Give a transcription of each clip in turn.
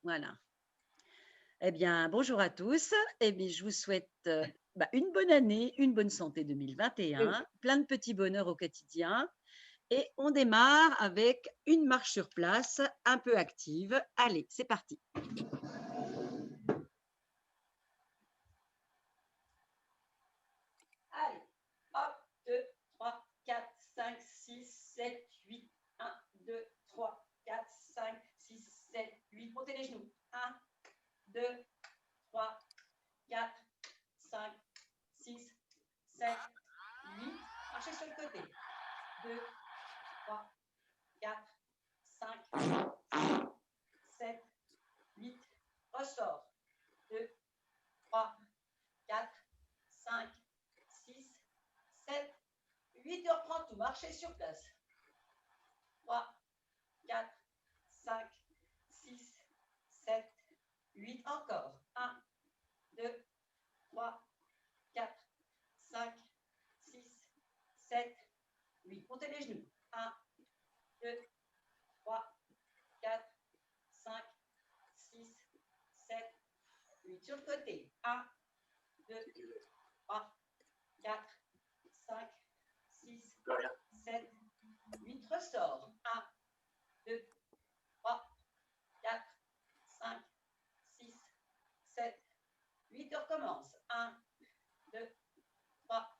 Voilà. Eh bien, bonjour à tous. Eh bien, je vous souhaite une bonne année, une bonne santé 2021, plein de petits bonheurs au quotidien. Et on démarre avec une marche sur place un peu active. Allez, c'est parti. Allez, hop, 2, 3, 4, 5, 6, 7, 8. 1, 2, 3, 4, 5, 6, 7, 8. Montez les genoux. 1, 2, 3, 4, 5, 6, 7, 8. Marchez sur le côté. 2, 3, 4, 5, 6, 7, 8. Ressort. 2, 3, 4, 5, 6, 7, 8. Et on reprend tout. Marchez sur place. 3, 4, 5, 6, 7, 8. Encore. 1, 2, 3, 4, 5, 6, 7, 8. Montez les genoux. 1, 2, 3, 4, 5, 6, 7, 8. Sur le côté. 1, 2, 3, 4, 5, 6, 7, 8. Ressort. 1, 2, 3, 4, 5, 6, 7, 8. Et on recommence. 1, 2, 3,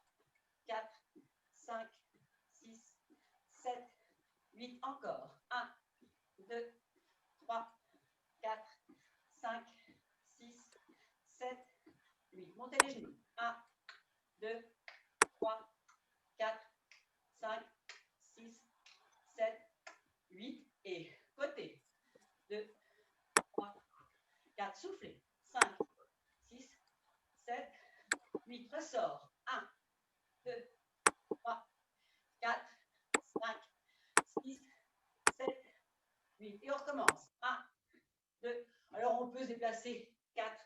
4, 5, 6, 7, 8. Encore. 1, 2, 3, 4, 5, 6, 7, 8. Montez les genoux. 1, 2, 3, 4, 5, 6, 7, 8. Et côté. 2, 3, 4. Soufflez. 5, 6, 7, 8. Ressort. 1, 2, 3, 4, 5, 6, 7, 8. Et on recommence. 1, 2. Alors on peut se déplacer. 4,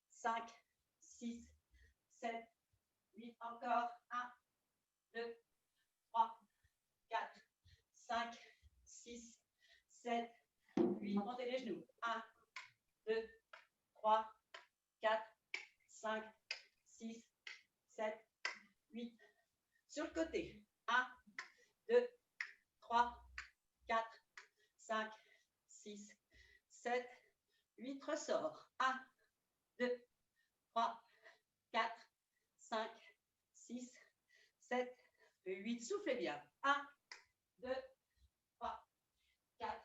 5, 6, 7, 8. Encore. 1, 2, 3, 4, 5, 6, 7, 8. Montez les genoux. 1, 2, 3, 4, 5, 6, 7, 8. Sur le côté. 1, 2, 3, 4, 5, 6, 7, 8. Ressort. 1, 2, 3, 4, 5, 6, 7, 8. Soufflez bien. 1, 2, 3, 4,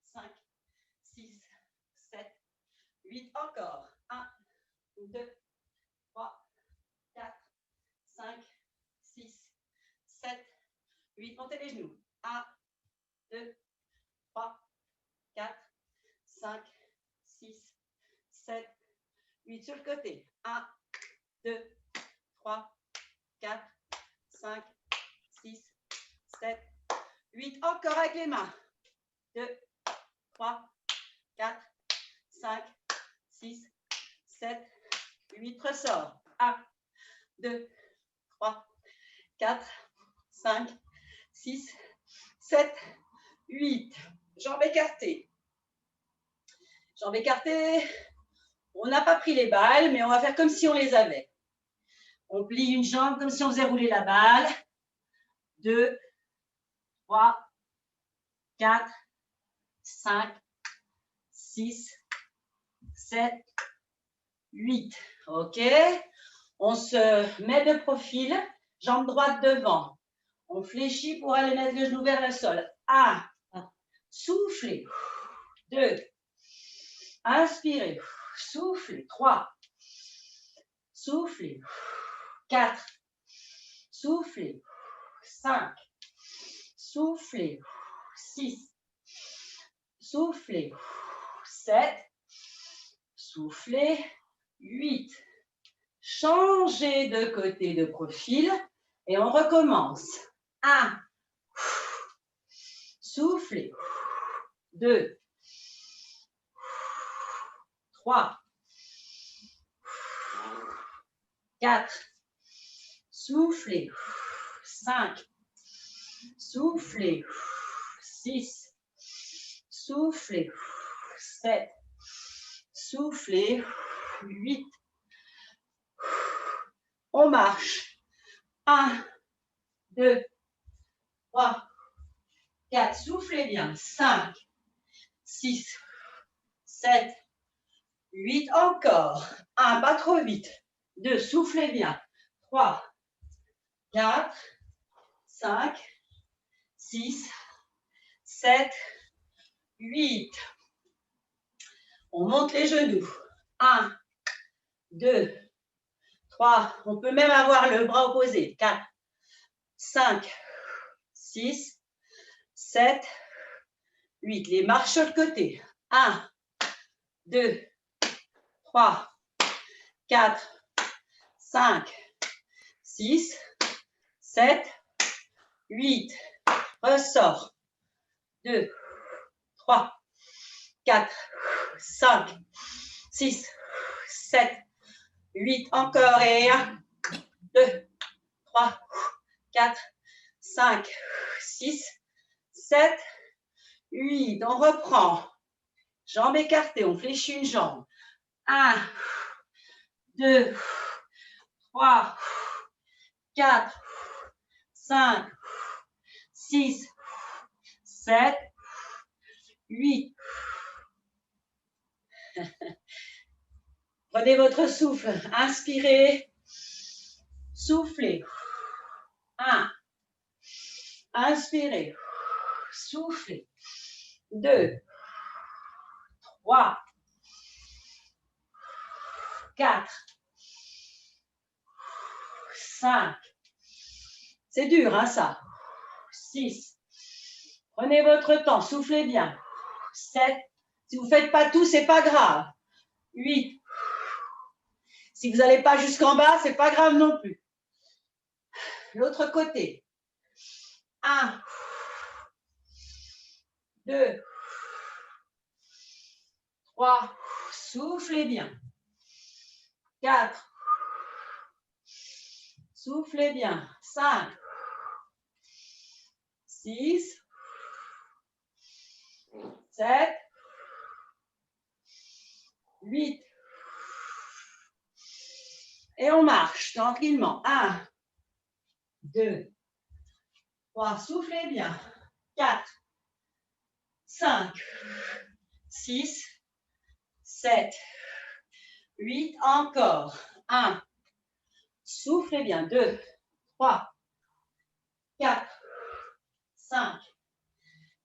5, 6, 7, 8. Encore. 1, 2, 3, 4, 5, 6, 7, 8. Montez les genoux. 1, 2, 3, 4, 5, 6, 7, 8. Sur le côté. 1, 2, 3, 4, 5, 6, 7, 8. Encore avec les mains. 2, 3, 4, 5, 6, 7, 8. Ressort. 1, 2, 3, 4, 5, 6, 7, 8. Jambes écartées. Jambes écartées. On n'a pas pris les balles, mais on va faire comme si on les avait. On plie une jambe comme si on faisait rouler la balle. 2, 3, 4, 5, 6, 7, 8. OK. On se met de profil, jambe droite devant. On fléchit pour aller mettre le genou vers le sol. 1. Soufflez. 2. Inspirez. Soufflez. 3. Soufflez. 4. Soufflez. 5. Soufflez. 6. Soufflez. 7. Soufflez. 8. Changez de côté de profil et on recommence. 1. Soufflez. 2. 3. 4. Soufflez. 5. Soufflez. 6. Soufflez. 7. soufflez, 8. On marche. 1, 2, 3, 4. Soufflez bien. 5, 6, 7, 8. Encore. 1, pas trop vite. 2, soufflez bien. 3, 4, 5, 6, 7, 8. On monte les genoux. 1, 2, 3. On peut même avoir le bras opposé. 4, 5, 6, 7, 8. Les marches sur le côté. 1, 2, 3, 4, 5, 6, 7, 8. Ressort. 2, 3, 4, 5, 6, 7, 8. Encore. Et 1, 2, 3, 4, 5, 6, 7, 8. On reprend. Jambes écartées. On fléchit une jambe. 1, 2, 3, 4, 5, 6, 7, 8. Prenez votre souffle. Inspirez. Soufflez. 1. Inspirez. Soufflez. 2. 3. 4. 5. C'est dur, hein, ça. 6. Prenez votre temps. Soufflez bien. 7. Si vous ne faites pas tout, ce n'est pas grave. 8. Si vous n'allez pas jusqu'en bas, ce n'est pas grave non plus. L'autre côté. 1. 2. 3. Soufflez bien. 4. Soufflez bien. 5. 6. 7. 8. Et on marche tranquillement. 1, 2, 3. Soufflez bien. 4, 5, 6, 7, 8. Encore. 1. Soufflez bien. 2, 3, 4, 5,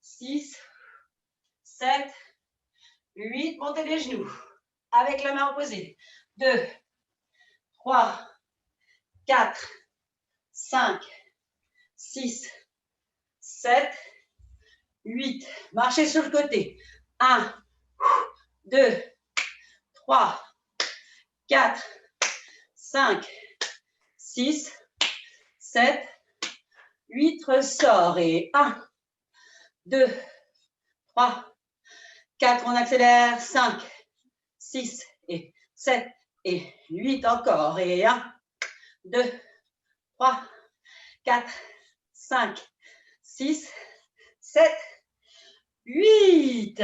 6, 7, 8. Montez les genoux avec la main opposée. 2, 3, 4, 5, 6, 7, 8. Marchez sur le côté. 1, 2, 3, 4, 5, 6, 7, 8. Ressort. Et 1, 2, 3, 4. On accélère. 5, 6 et 7 et 8. Encore. Et 1, 2, 3, 4, 5, 6, 7, 8.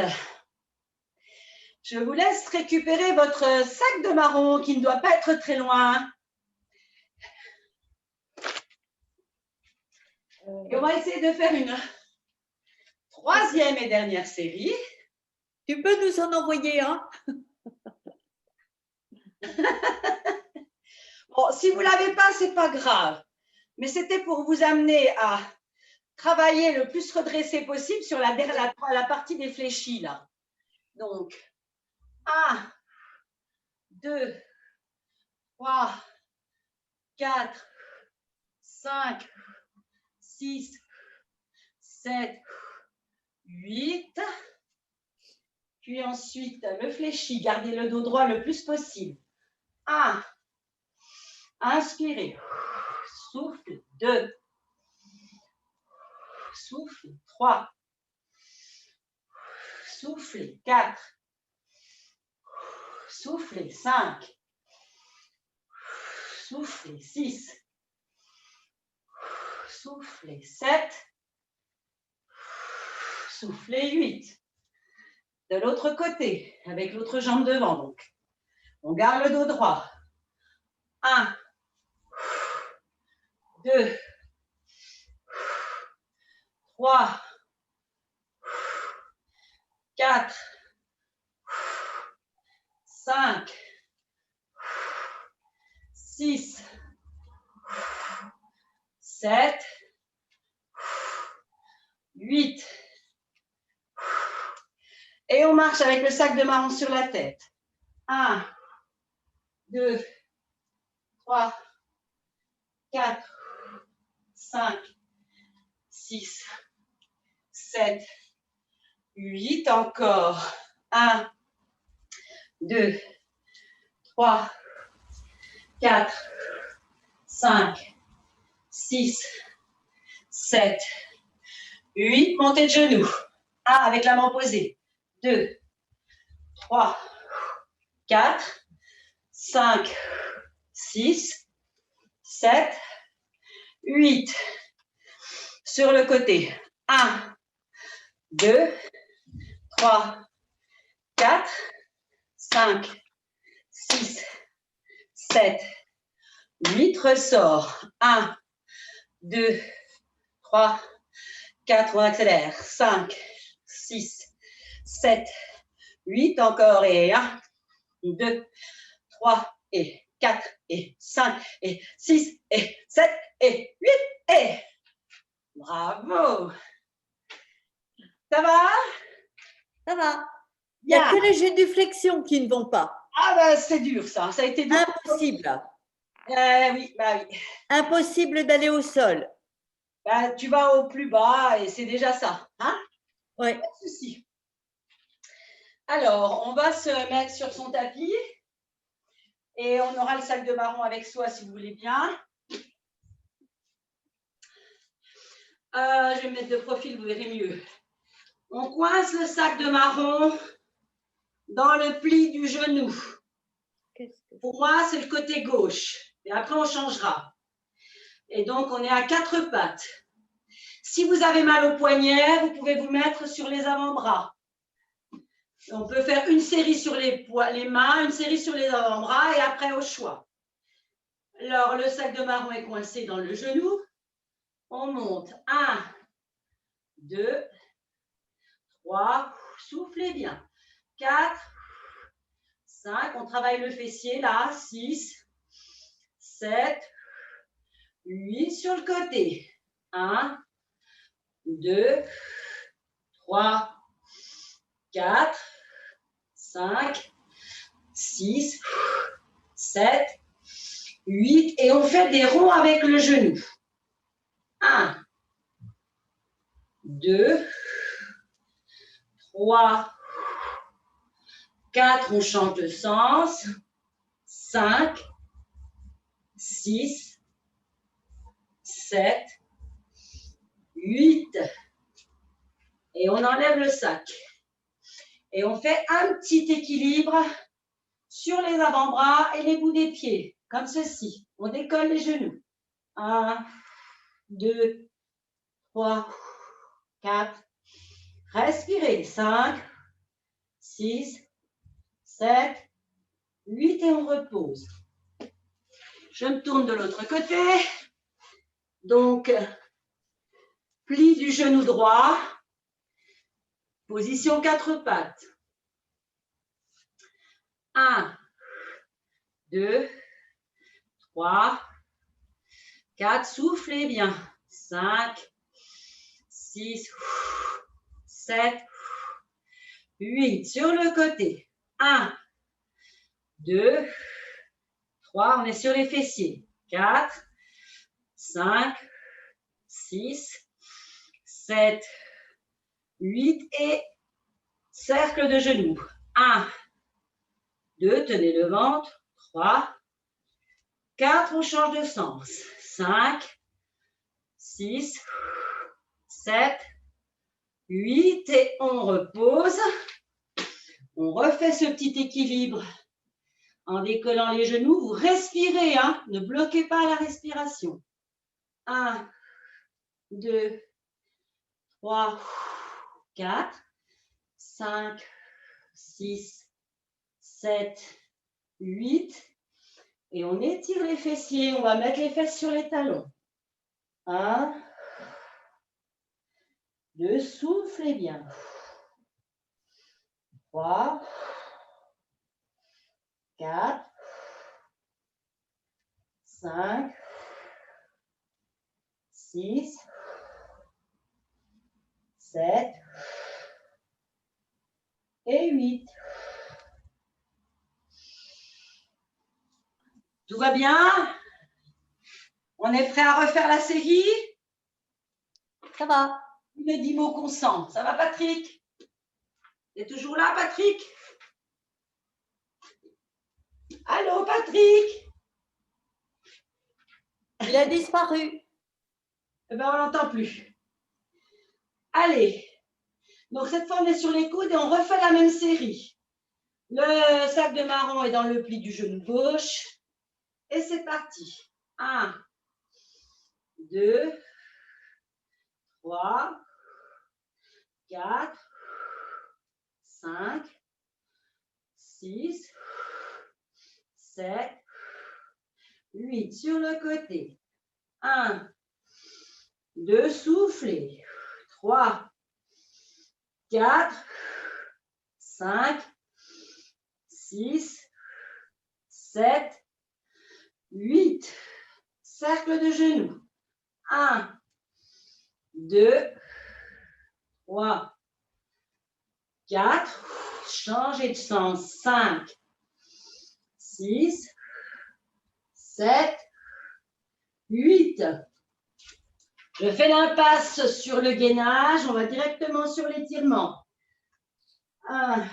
Je vous laisse récupérer votre sac de marron qui ne doit pas être très loin. Et on va essayer de faire une troisième et dernière série. Tu peux nous en envoyer un? Bon, si vous ne l'avez pas, ce n'est pas grave. Mais c'était pour vous amener à travailler le plus redressé possible sur la partie des fléchis, là. Donc, 1, 2, 3, 4, 5, 6, 7, 8. Puis ensuite, le fléchi, gardez le dos droit le plus possible. 1. Inspirez. Souffle. 2. Souffle. 3. Soufflez. 4. Soufflez. 5. Soufflez. 6. Soufflez. 7. Soufflez. 8. De l'autre côté, avec l'autre jambe devant. Donc, on garde le dos droit. 1, 2, 3, 4, 5, 6, 7, 8. Et on marche avec le sac de marron sur la tête. 1, 2, 3, 4, 5, 6, 7, 8. Encore. 1, 2, 3, 4, 5, 6, 7, 8. Montée de genoux. 1 avec la main posée. 2, 3, 4, 5, 6, 7, 8. Sur le côté. 1, 2, 3, 4, 5, 6, 7, 8. Ressort. 1, 2, 3, 4. On accélère. 5, 6, 7, 8. Encore. Et 1, 2, 3, et 4, et 5, et 6, et 7, et 8. Et bravo. Ça va? Ça va. Il n'y a que les génuflexions qui ne vont pas. Ah ben c'est dur ça, ça a été dur. Impossible. Oui, bah oui. Impossible d'aller au sol. Bah, tu vas au plus bas et c'est déjà ça. Hein? Oui. Pas de souci. Alors, on va se mettre sur son tapis et on aura le sac de marron avec soi si vous voulez bien. Je vais me mettre de profil, vous verrez mieux. On coince le sac de marron dans le pli du genou. Pour moi, c'est le côté gauche. Et après, on changera. Et donc, on est à 4 pattes. Si vous avez mal au poignet, vous pouvez vous mettre sur les avant-bras. On peut faire une série sur les mains, une série sur les avant-bras et après au choix. Alors, le sac de marron est coincé dans le genou. On monte. 1, 2, 3. Soufflez bien. 4, 5. On travaille le fessier là. 6, 7, 8. Sur le côté. 1, 2, 3, 4, 5, 6, 7, 8. Et on fait des ronds avec le genou. 1, 2, 3, 4. On change de sens. 5, 6, 7, 8. Et on enlève le sac. Et on fait un petit équilibre sur les avant-bras et les bouts des pieds, comme ceci. On décolle les genoux. 1, 2, 3, 4. Respirez. 5, 6, 7, 8 et on repose. Je me tourne de l'autre côté. Donc, pli du genou droit. Position 4 pattes. 1, 2, 3, 4. Soufflez bien. 5, 6, 7, 8. Sur le côté. 1, 2, 3. On est sur les fessiers. 4, 5, 6, 7, 8 et cercle de genoux. 1, 2, tenez le ventre. 3, 4, on change de sens. 5, 6, 7, 8 et on repose. On refait ce petit équilibre en décollant les genoux. Vous respirez, hein? Ne bloquez pas la respiration. 1, 2, 3, 4, 5, 6, 7, 8. Et on étire les fessiers. On va mettre les fesses sur les talons. 1, 2, soufflez bien. 3, 4, 5, 6, 7 et 8. Tout va bien? On est prêt à refaire la série? Ça va. Il me dit mot consent. Ça va, Patrick? Tu es toujours là, Patrick? Allô, Patrick? Il a disparu. Eh ben, on l'entend plus. Allez. Donc, cette fois, on est sur les coudes et on refait la même série. Le sac de marron est dans le pli du genou gauche. Et c'est parti. 1, 2, 3, 4, 5, 6, 7, 8. Sur le côté. 1, 2, soufflez. 3, 4, 5, 6, 7, 8. Cercle de genoux. 1, 2, 3, 4. Changez de sens. 5, 6, 7, 8. Je fais l'impasse sur le gainage. On va directement sur l'étirement. 1,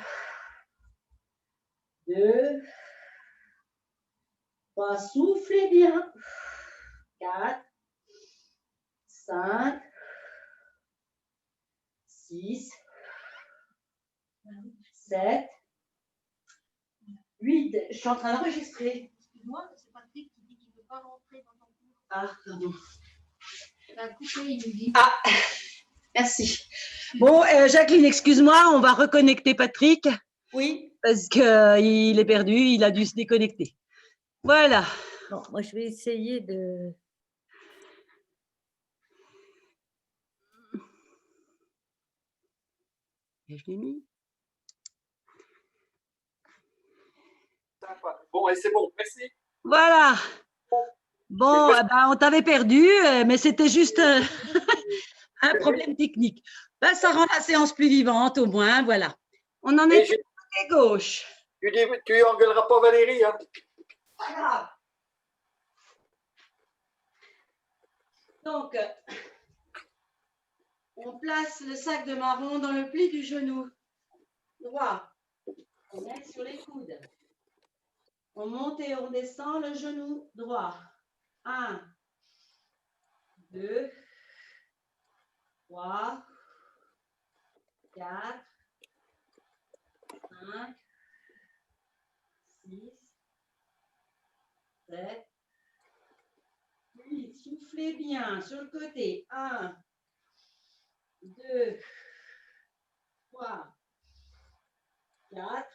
2, 3. Soufflez bien. 4, 5, 6, 7, 8. Je suis en train d'enregistrer. Excuse-moi, c'est Patrick qui dit qu'il ne veut pas rentrer dans ton cours. Ah, pardon. Ça a coupé, il nous dit. Ah, merci. Bon, Jacqueline, excuse-moi, on va reconnecter Patrick Oui. parce qu'il est perdu, il a dû se déconnecter. Voilà. Bon, moi, je vais essayer de... Et je l'ai mis. Bon, et c'est bon, merci. Voilà. Bon, eh ben, on t'avait perdu, mais c'était juste un problème technique. Ben, ça rend la séance plus vivante, au moins, voilà. On en est côté gauche. Tu engueuleras pas Valérie, hein? Pas grave. Donc, on place le sac de marron dans le pli du genou droit. On met sur les coudes. On monte et on descend le genou droit. 1, 2, 3, 4, 5, 6, 7, 8. Soufflez bien sur le côté. 1, 2, 3, 4,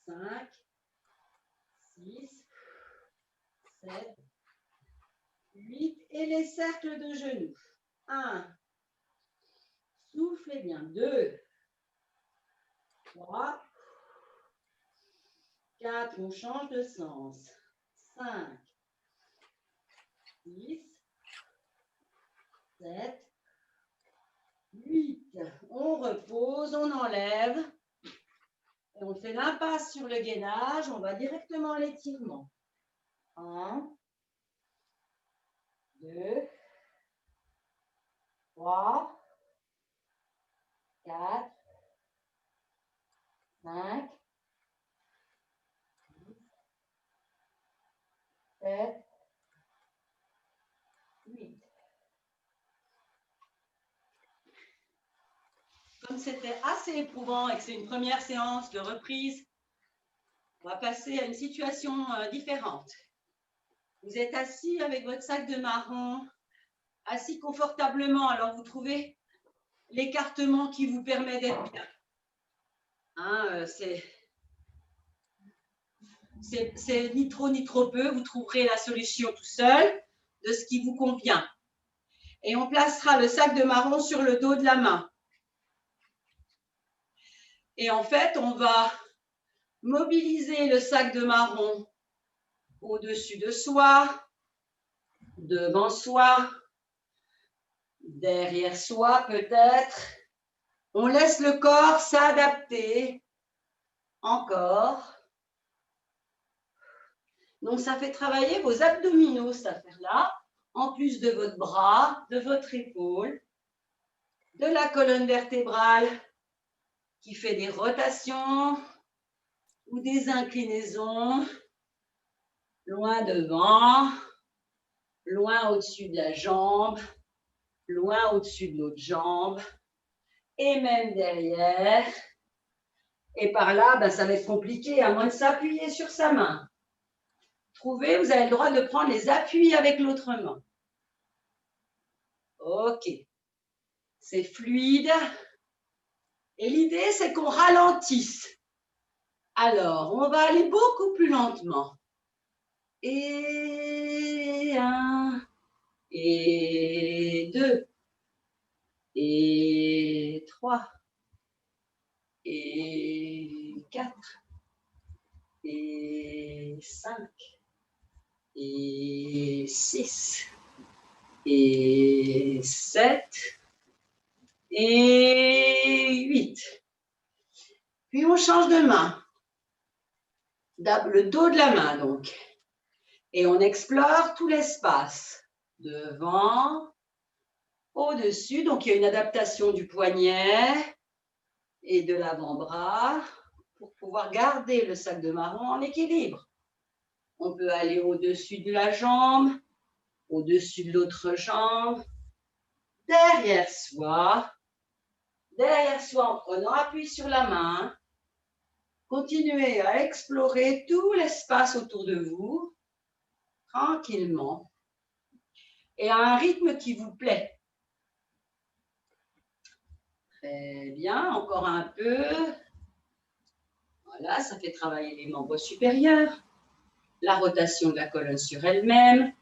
5, 6, 7, 8. Et les cercles de genoux. 1. Soufflez bien. 2, 3, 4. On change de sens. 5, 6, 7, 8. On repose, on enlève. Et on fait l'impasse sur le gainage. On va directement à l'étirement. 1, 2, 3, 4, 5, 6, 7, 8. Comme c'était assez éprouvant et que c'est une première séance de reprise, on va passer à une situation différente. Vous êtes assis avec votre sac de marron, assis confortablement, alors vous trouvez l'écartement qui vous permet d'être bien. Hein, c'est ni trop ni trop peu. Vous trouverez la solution tout seul de ce qui vous convient. Et on placera le sac de marron sur le dos de la main. Et en fait, on va mobiliser le sac de marron au-dessus de soi, devant soi, derrière soi peut-être. On laisse le corps s'adapter encore. Donc, ça fait travailler vos abdominaux, cette affaire-là, en plus de votre bras, de votre épaule, de la colonne vertébrale qui fait des rotations ou des inclinaisons, loin devant, loin au-dessus de la jambe, loin au-dessus de l'autre jambe, et même derrière. Et par là, ben, ça va être compliqué, à moins de s'appuyer sur sa main. Trouvez, vous avez le droit de prendre les appuis avec l'autre main. Ok. C'est fluide. Et l'idée, c'est qu'on ralentisse. Alors, on va aller beaucoup plus lentement. Et 1, et 2, et 3, et 4, et 5, et 6, et 7, et 8. Puis on change de main. Le dos de la main, donc. Et on explore tout l'espace. Devant, au-dessus. Donc, il y a une adaptation du poignet et de l'avant-bras pour pouvoir garder le sac de marron en équilibre. On peut aller au-dessus de la jambe, au-dessus de l'autre jambe, derrière soi en prenant appui sur la main. Continuez à explorer tout l'espace autour de vous, tranquillement, et à un rythme qui vous plaît. Très bien, encore un peu. Voilà, ça fait travailler les membres supérieurs, la rotation de la colonne sur elle-même,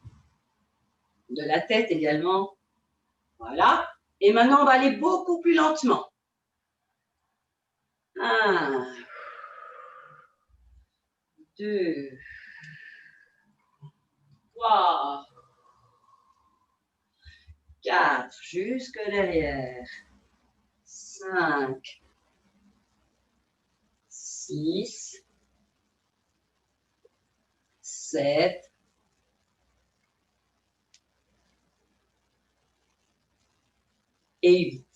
de la tête également. Voilà. Et maintenant, on va aller beaucoup plus lentement. 1, 2, 3, 4, jusque derrière. 5, 6, 7, 8.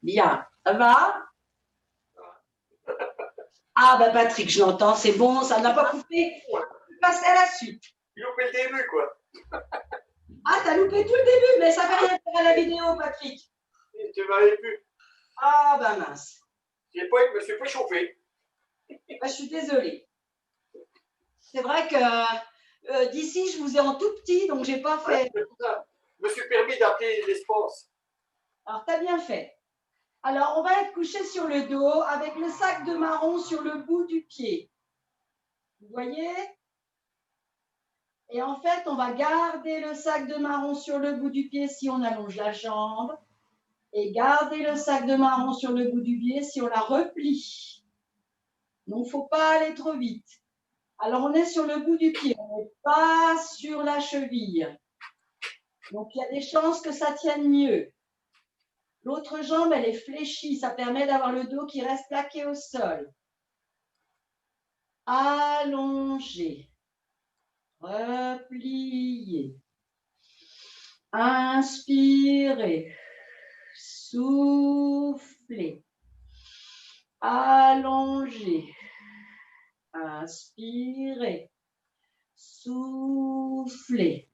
Bien, ça va? Ah ben Patrick, je l'entends, c'est bon, ça n'a pas coupé. On peut passer à la suite. Tu loupé le début, quoi. Ah, t'as loupé tout le début, mais ça fait rien faire à la vidéo, Patrick. Tu m'avais vu. Ah ben mince. Je me suis pas chauffé. Ben, je suis désolée. C'est vrai que d'ici, je vous ai en tout petit, donc j'ai pas fait. Ouais, je me suis permis d'appeler l'espace. Alors, t'as bien fait. Alors, on va être couché sur le dos avec le sac de marron sur le bout du pied. Vous voyez? Et en fait, on va garder le sac de marron sur le bout du pied si on allonge la jambe. Et garder le sac de marron sur le bout du pied si on la replie. Donc, il ne faut pas aller trop vite. Alors, on est sur le bout du pied, on n'est pas sur la cheville. Donc, il y a des chances que ça tienne mieux. L'autre jambe, elle est fléchie. Ça permet d'avoir le dos qui reste plaqué au sol. Allongez. Repliez. Inspirez. Soufflez. Allongez. Inspirez. Soufflez.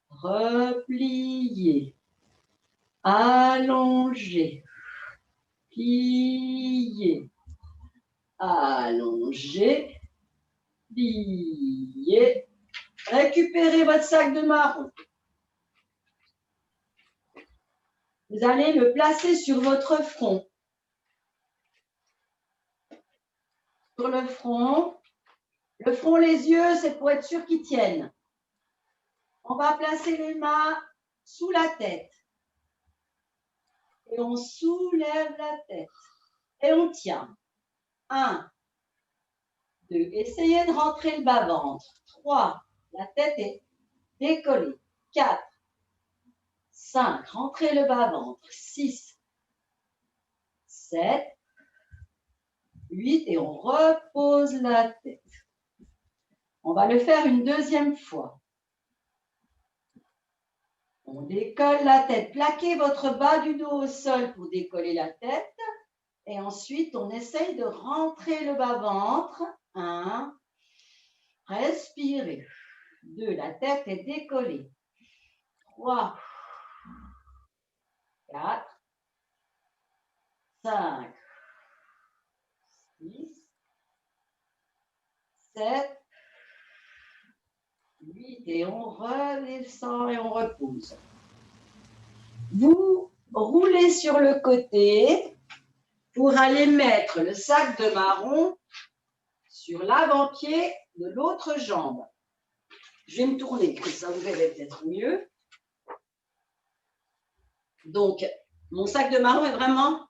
Repliez. Allongez. Pliez. Allongez. Pliez. Récupérez votre sac de marron. Vous allez le placer sur votre front. sur le front. Le front, les yeux, c'est pour être sûr qu'ils tiennent. On va placer les mains sous la tête. Et on soulève la tête. Et on tient. 1, 2. Essayez de rentrer le bas-ventre. 3. La tête est décollée. 4. 5. Rentrez le bas-ventre. 6. 7. 8. Et on repose la tête. On va le faire une deuxième fois. On décolle la tête. Plaquez votre bas du dos au sol pour décoller la tête. Et ensuite, on essaye de rentrer le bas-ventre. 1. Respirez. 2. La tête est décollée. 3. 4. 5. 6. 7. 8. Et on redescend et on repose. Vous roulez sur le côté pour aller mettre le sac de marron sur l'avant-pied de l'autre jambe. Je vais me tourner, comme ça vous verrez peut-être mieux. Donc, mon sac de marron est vraiment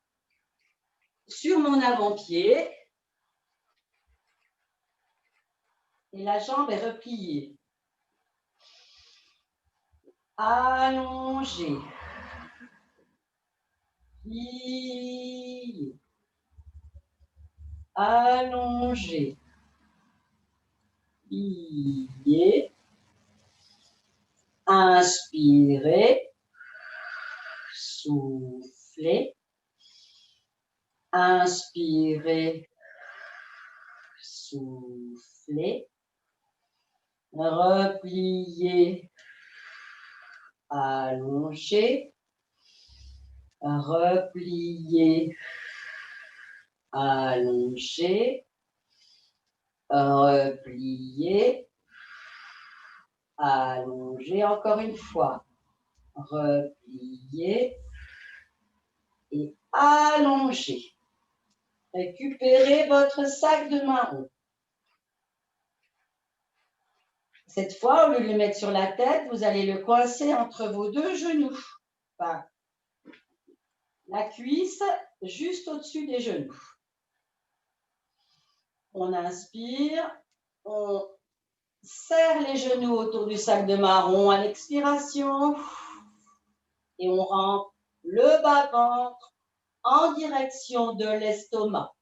sur mon avant-pied. Et la jambe est repliée. Allongée. Pliée. Allongée. Pliée. Inspirez. Soufflez. Inspirez. Soufflez. Repliez. Allongez. Repliez. Allongez. Repliez. Allongez encore une fois. Repliez. Et allongez. Récupérez votre sac de marron. Cette fois, au lieu de le mettre sur la tête, vous allez le coincer entre vos deux genoux. Enfin, la cuisse juste au-dessus des genoux. On inspire, on serre les genoux autour du sac de marron à l'expiration et on rentre le bas-ventre en direction de l'estomac.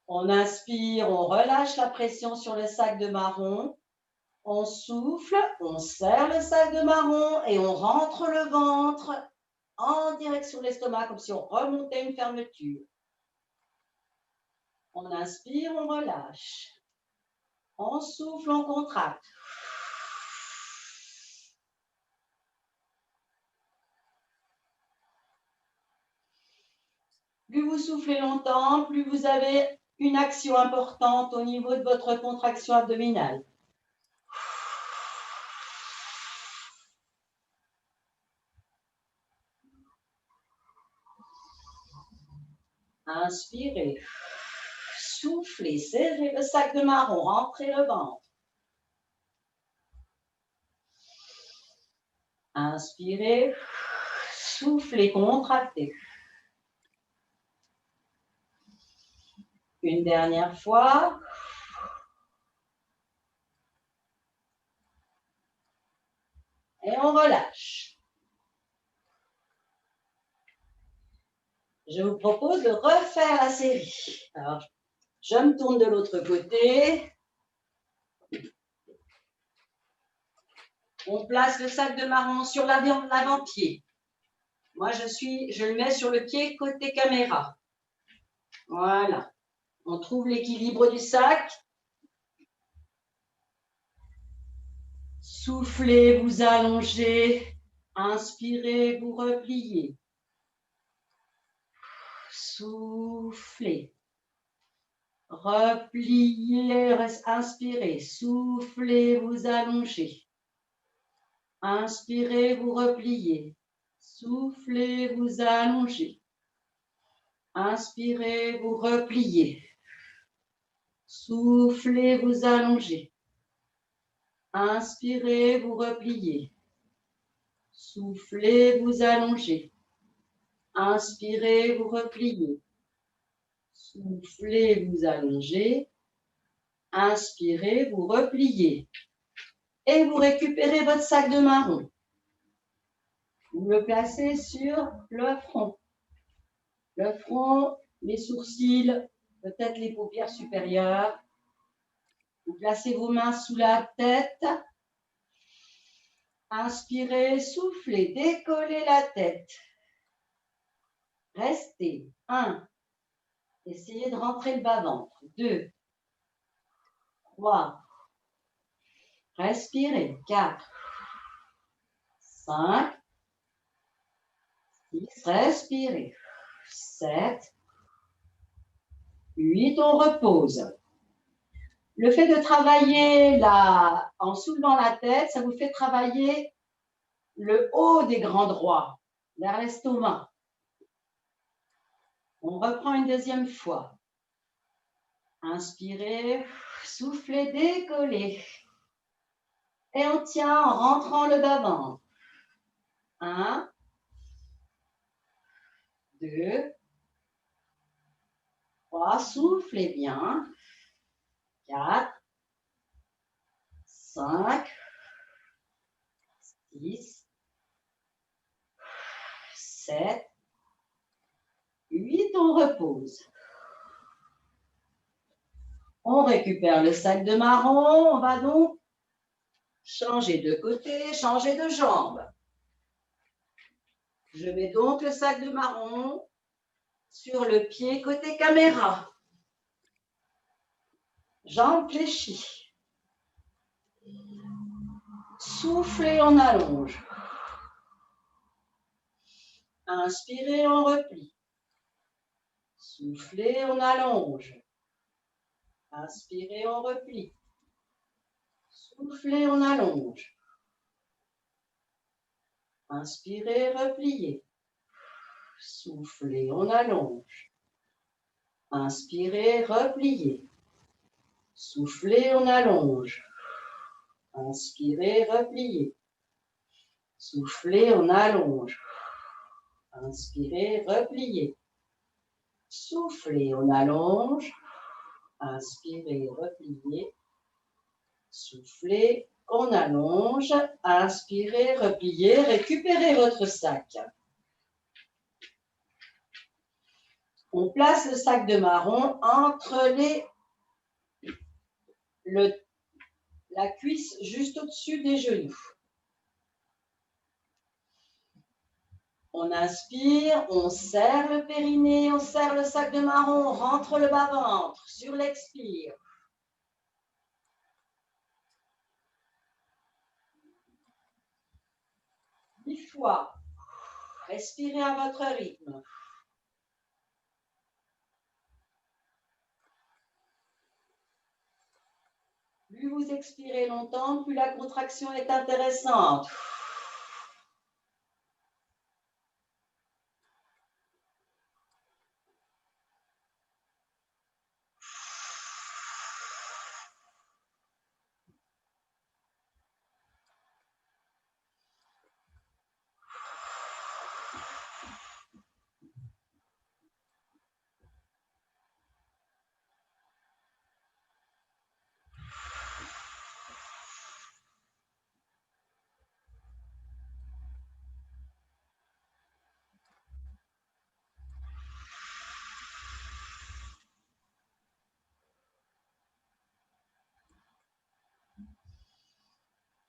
On inspire, on relâche la pression sur le sac de marron. On souffle, on serre le sac de marron et on rentre le ventre en direction de l'estomac comme si on remontait une fermeture. On inspire, on relâche. On souffle, on contracte. Plus vous soufflez longtemps, plus vous avez une action importante au niveau de votre contraction abdominale. Inspirez. Soufflez, serrez le sac de marron, rentrez le ventre. Inspirez, soufflez, contractez. Une dernière fois. Et on relâche. Je vous propose de refaire la série. Alors, je me tourne de l'autre côté. On place le sac de marron sur l'avant-pied. Moi, je le mets sur le pied côté caméra. Voilà. On trouve l'équilibre du sac. Soufflez, vous allongez. Inspirez, vous repliez. Soufflez. Repliez, inspirez. Soufflez, vous allongez. Inspirez, vous repliez. Soufflez, vous allongez. Inspirez, vous repliez. Soufflez, vous allongez. Inspirez, vous repliez. Soufflez, vous allongez. Inspirez, vous repliez. Soufflez, vous allongez. Inspirez, vous repliez. Et vous récupérez votre sac de marron. Vous le placez sur le front. Le front, les sourcils, peut-être les paupières supérieures. Vous placez vos mains sous la tête. Inspirez, soufflez, décollez la tête. Restez. 1. Essayez de rentrer le bas-ventre. 2. 3. Respirez. 4. 5. 6. Respirez. 7. 8. On repose. Le fait de travailler là, en soulevant la tête, ça vous fait travailler le haut des grands droits, vers l'estomac. On reprend une deuxième fois. Inspirez, soufflez, décollez. Et on tient en rentrant le bas-ventre. 1, 2, 3, soufflez bien. 4, 5, 6, 7, 8, on repose. On récupère le sac de marron, on va donc changer de côté, changer de jambe. Je mets donc le sac de marron sur le pied côté caméra. Jambes fléchies. Soufflez, on allonge. Inspirez, on replie. Soufflez, on allonge. Inspirez, on replie. Soufflez, on allonge. Inspirez, repliez. Soufflez, on allonge. Inspirez, repliez. Soufflez, on allonge. Inspirez, repliez. Soufflez, on allonge. Inspirez, repliez. Soufflez, on allonge. Inspirez, repliez. Soufflez, on allonge. Inspirez, repliez. Récupérez votre sac. On place le sac de marron entre la cuisse juste au-dessus des genoux. On inspire, on serre le périnée, on serre le sac de marron, on rentre le bas-ventre sur l'expire. Dix fois. Respirez à votre rythme. Plus vous expirez longtemps, plus la contraction est intéressante.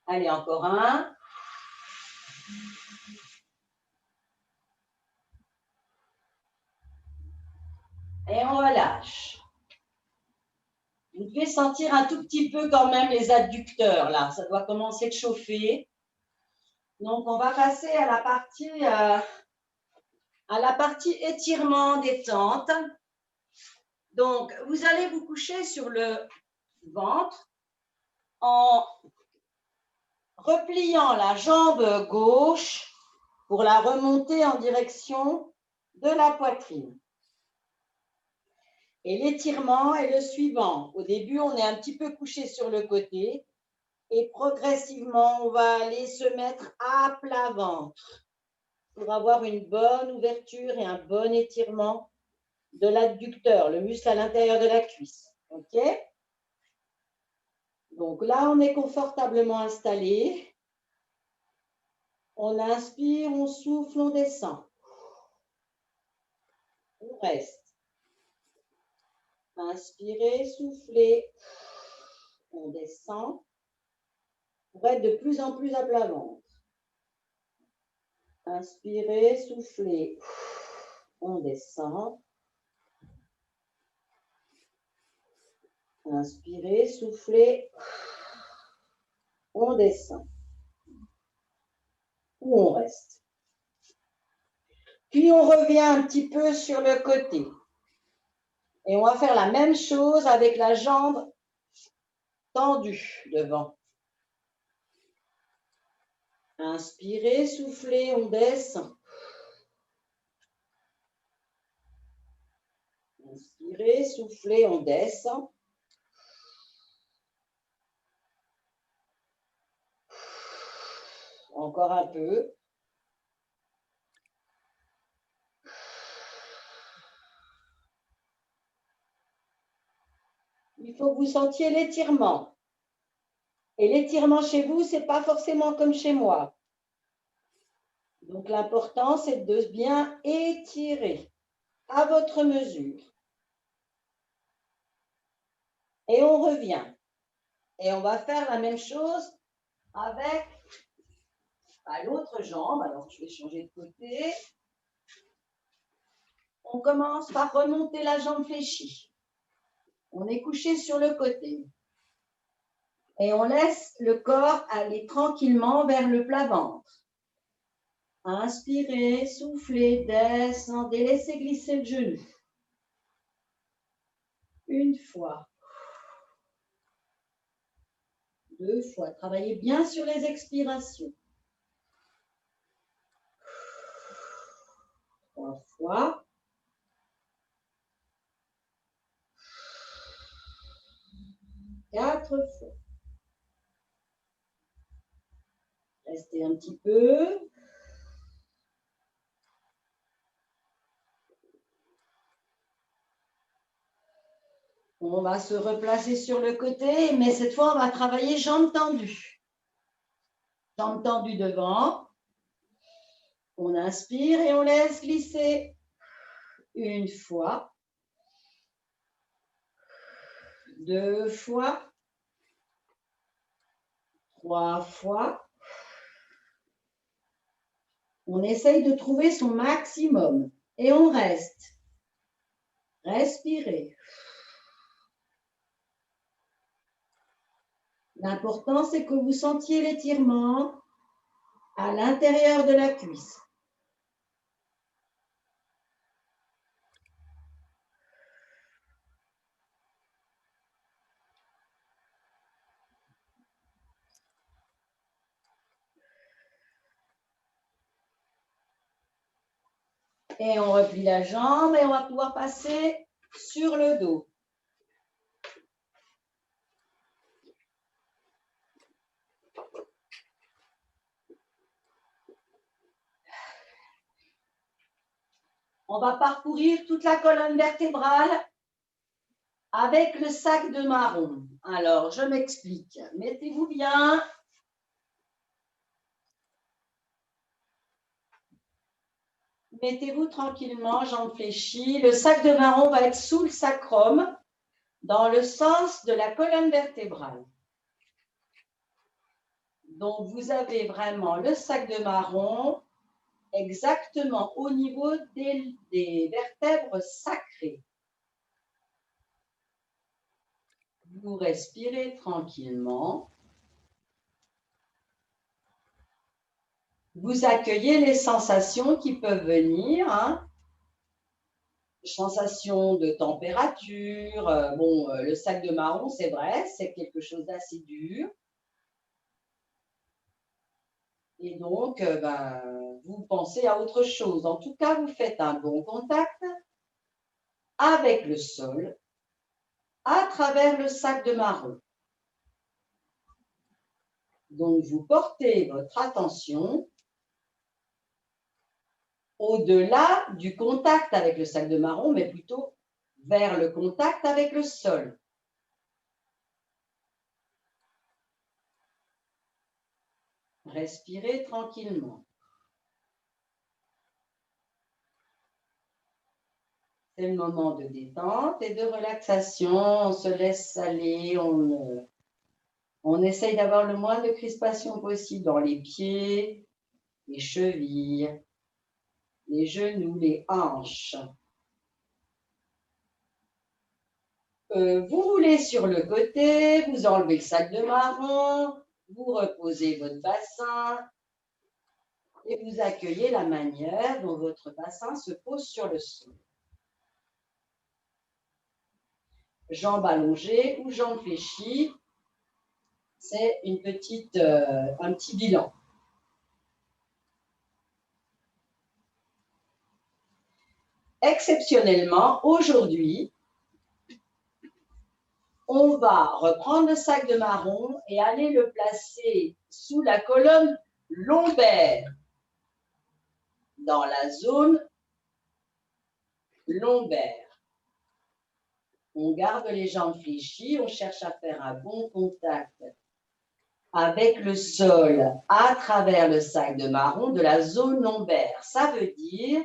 Allez, encore un. Et on relâche. Vous devez sentir un tout petit peu quand même les adducteurs, là. Ça doit commencer de chauffer. Donc, on va passer à la partie étirement, détente. Donc, vous allez vous coucher sur le ventre en repliant la jambe gauche pour la remonter en direction de la poitrine. Et l'étirement est le suivant. Au début, on est un petit peu couché sur le côté et progressivement, on va aller se mettre à plat ventre pour avoir une bonne ouverture et un bon étirement de l'adducteur, le muscle à l'intérieur de la cuisse. OK? Donc là, on est confortablement installé. On inspire, on souffle, on descend. On reste. Inspirez, soufflez. On descend pour être de plus en plus à plat ventre. Inspirez, soufflez. On descend. Inspirez, soufflez. On descend. Ou on reste. Puis on revient un petit peu sur le côté. Et on va faire la même chose avec la jambe tendue devant. Inspirez, soufflez, on descend. Inspirez, soufflez, on descend. Encore un peu. Il faut que vous sentiez l'étirement. Et l'étirement chez vous, ce n'est pas forcément comme chez moi. Donc l'important, c'est de bien étirer à votre mesure. Et on revient. Et on va faire la même chose avec l'autre jambe. Alors, je vais changer de côté. On commence par remonter la jambe fléchie. On est couché sur le côté. Et on laisse le corps aller tranquillement vers le plat ventre. Inspirez, soufflez, descendez, laissez glisser le genou. Une fois. Deux fois. Travaillez bien sur les expirations. Trois fois. Quatre fois. Restez un petit peu. On va se replacer sur le côté, mais cette fois, on va travailler jambes tendues. Jambes tendues devant. On inspire et on laisse glisser. Une fois. Deux fois. Trois fois. On essaye de trouver son maximum et on reste. Respirez. L'important, c'est que vous sentiez l'étirement à l'intérieur de la cuisse. Et on replie la jambe et on va pouvoir passer sur le dos. On va parcourir toute la colonne vertébrale avec le sac de marron. Alors, je m'explique. Mettez-vous bien. Mettez-vous tranquillement, jambes fléchies. Le sac de marron va être sous le sacrum, dans le sens de la colonne vertébrale. Donc, vous avez vraiment le sac de marron exactement au niveau des vertèbres sacrées. Vous respirez tranquillement. Vous accueillez les sensations qui peuvent venir, hein. Sensations de température. Le sac de marron, c'est vrai, c'est quelque chose d'assez dur. Et donc, vous pensez à autre chose. En tout cas, vous faites un bon contact. avec le sol à travers le sac de marron. Donc, vous portez votre attention au-delà du contact avec le sac de marron, mais plutôt vers le contact avec le sol. Respirez tranquillement. C'est le moment de détente et de relaxation. On se laisse aller, on essaye d'avoir le moins de crispation possible dans les pieds, les chevilles, les genoux, les hanches. Vous roulez sur le côté, vous enlevez le sac de marron, vous reposez votre bassin et vous accueillez la manière dont votre bassin se pose sur le sol. Jambes allongées ou jambes fléchies, c'est un petit bilan. Exceptionnellement, aujourd'hui, on va reprendre le sac de marron et aller le placer sous la colonne lombaire, dans la zone lombaire. On garde les jambes fléchies, on cherche à faire un bon contact avec le sol à travers le sac de marron de la zone lombaire. Ça veut dire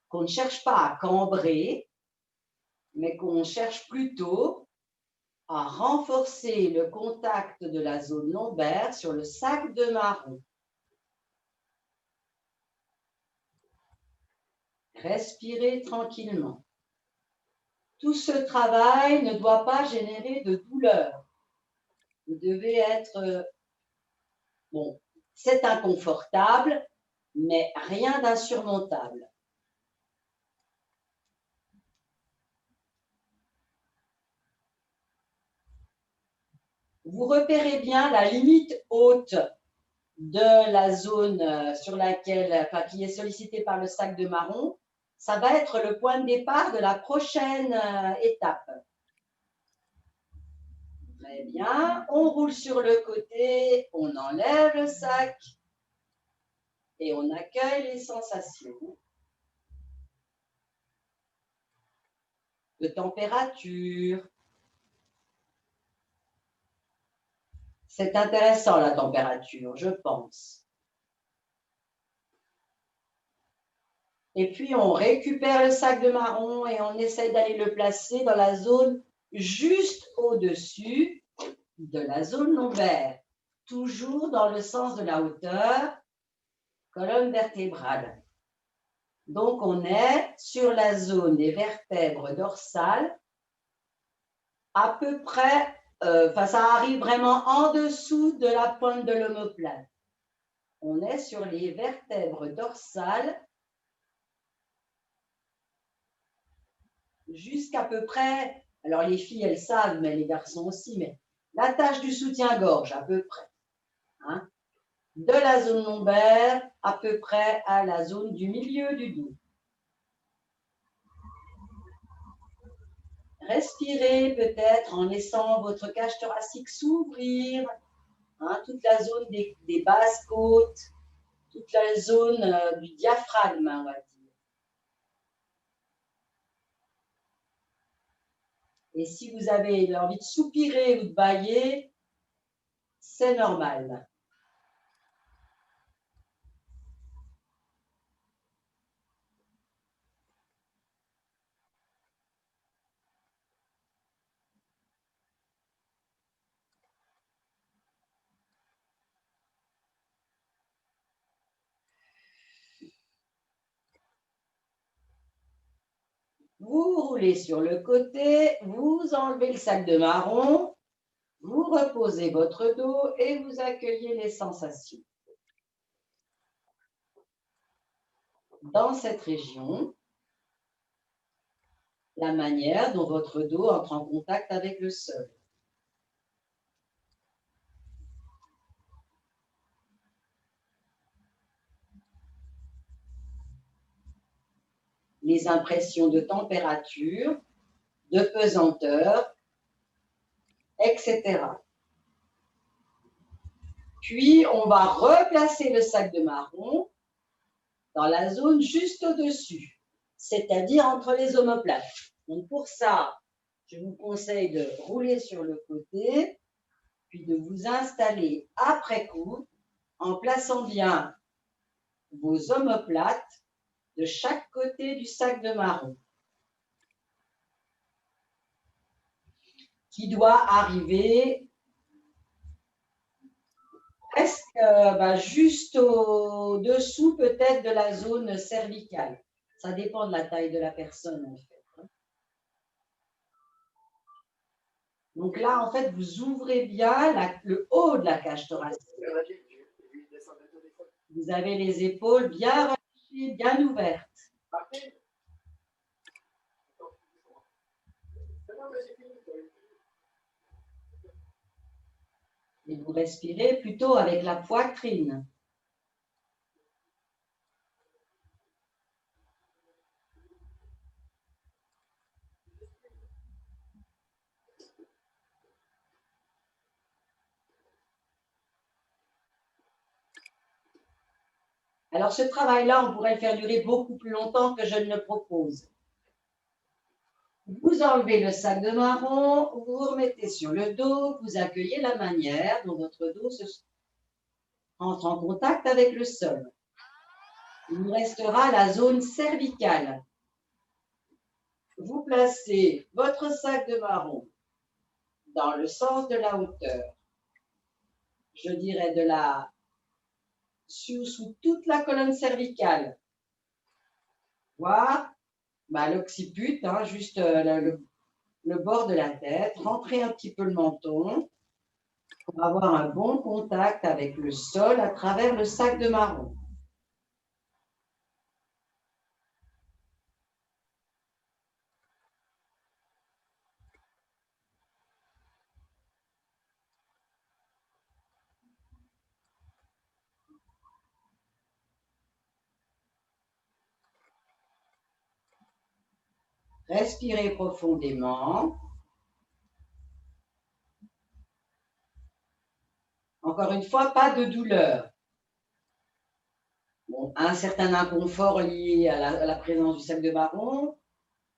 qu'on ne cherche pas à cambrer, mais qu'on cherche plutôt à renforcer le contact de la zone lombaire sur le sac de marron. Respirez tranquillement. Tout ce travail ne doit pas générer de douleur. Vous devez être... Bon, c'est inconfortable, mais rien d'insurmontable. Vous repérez bien la limite haute de la zone sur laquelle, qui est sollicitée par le sac de marron. Ça va être le point de départ de la prochaine étape. Très bien, on roule sur le côté, on enlève le sac et on accueille les sensations de température. C'est intéressant la température, je pense. Et puis on récupère le sac de marron et on essaie d'aller le placer dans la zone juste au-dessus de la zone lombaire, toujours dans le sens de la hauteur, colonne vertébrale. Donc, on est sur la zone des vertèbres dorsales, à peu près, ça arrive vraiment en dessous de la pointe de l'omoplate. On est sur les vertèbres dorsales jusqu'à peu près, alors les filles, elles savent, mais les garçons aussi, mais l'attache du soutien-gorge, à peu près. Hein, de la zone lombaire à peu près à la zone du milieu du dos. Respirez peut-être en laissant votre cage thoracique s'ouvrir, hein, toute la zone des basses côtes, toute la zone du diaphragme, on va dire. Et si vous avez envie de soupirer ou de bâiller, c'est normal. Vous roulez sur le côté, vous enlevez le sac de marron, vous reposez votre dos et vous accueillez les sensations. Dans cette région, la manière dont votre dos entre en contact avec le sol. Les impressions de température de pesanteur, etc. Puis, on va replacer le sac de marron dans la zone juste au-dessus, c'est-à-dire entre les omoplates. Donc, pour ça, je vous conseille de rouler sur le côté, puis de vous installer après coup en plaçant bien vos omoplates de chaque côté du sac de marron, qui doit arriver presque juste au-dessous peut-être de la zone cervicale. Ça dépend de la taille de la personne en fait. Donc là, en fait, vous ouvrez bien le haut de la cage thoracique. Vous avez les épaules bien relâchées, bien ouvertes. Et vous respirez plutôt avec la poitrine. Alors, ce travail-là, on pourrait le faire durer beaucoup plus longtemps que je ne le propose. Vous enlevez le sac de marron, vous vous remettez sur le dos, vous accueillez la manière dont votre dos entre en contact avec le sol. Il nous restera la zone cervicale. Vous placez votre sac de marron dans le sens de la hauteur. Je dirais sous toute la colonne cervicale, voire l'occiput, juste le bord de la tête. Rentrez un petit peu le menton pour avoir un bon contact avec le sol à travers le sac de marron. Respirez profondément. Encore une fois, pas de douleur. Bon, un certain inconfort lié à la présence du sac de marron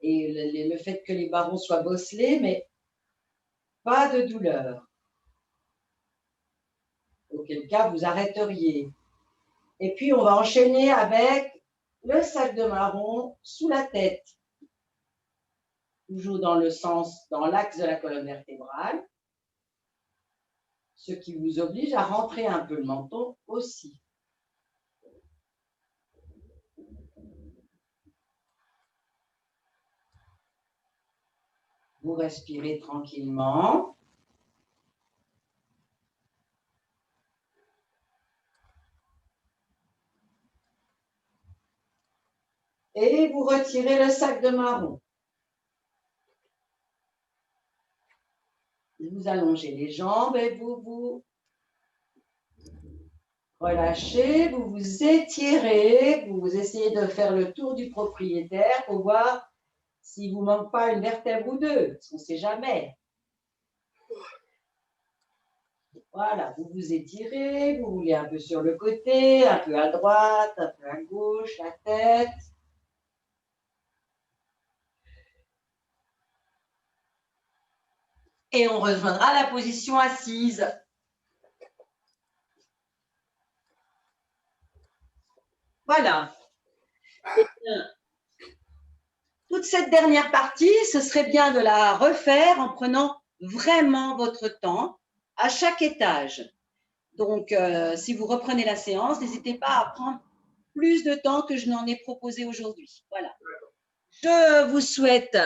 et le fait que les barons soient bosselés, mais pas de douleur. Auquel cas, vous arrêteriez. Et puis, on va enchaîner avec le sac de marron sous la tête. Toujours dans l'axe de la colonne vertébrale, ce qui vous oblige à rentrer un peu le menton aussi. Vous respirez tranquillement. Et vous retirez le sac de marron. Vous allongez les jambes et vous vous relâchez, vous vous étirez, vous essayez de faire le tour du propriétaire pour voir s'il ne vous manque pas une vertèbre ou deux, parce qu'on ne sait jamais. Voilà, vous vous étirez, vous roulez un peu sur le côté, un peu à droite, un peu à gauche, la tête. Et on rejoindra la position assise. Voilà. Toute cette dernière partie, ce serait bien de la refaire en prenant vraiment votre temps à chaque étage. Donc, si vous reprenez la séance, n'hésitez pas à prendre plus de temps que je n'en ai proposé aujourd'hui. Voilà. Je vous souhaite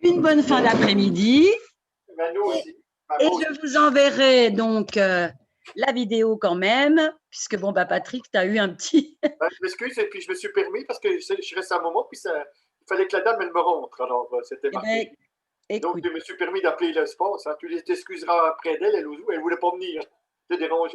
une bonne fin d'après-midi. Et je vous enverrai donc la vidéo quand même, puisque bon, Patrick, tu as eu un petit… Je m'excuse, et puis je me suis permis parce que je suis resté un moment, puis il fallait que la dame, elle me rentre. Alors, c'était marqué. Donc, je me suis permis d'appeler l'espace. Tu t'excuseras après d'elle, elle ne voulait pas venir te déranger.